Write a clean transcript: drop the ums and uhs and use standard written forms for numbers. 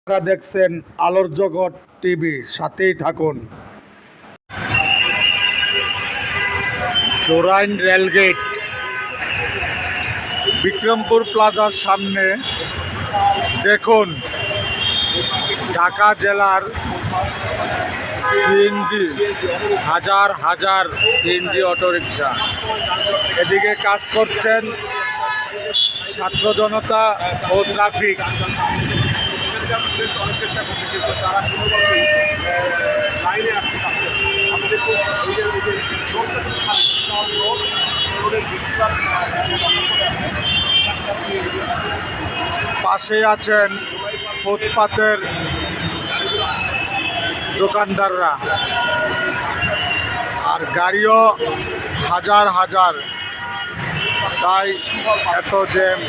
আপনারা দেখছেন আলোর জগৎ টিভি, সাথেই থাকুন। জোরাইন রেলগেট, বিক্রমপুর প্লাজার সামনে দেখুন ঢাকা জেলার সিএনজি, হাজার হাজার সিএনজি অটোরিকশা এদিকে কাজ করছেন ছাত্র জনতা ও ট্রাফিক। পাশে আছেন ফুটপাতের দোকানদাররা, আর গাড়িও হাজার হাজার, তাই এত জ্যাম।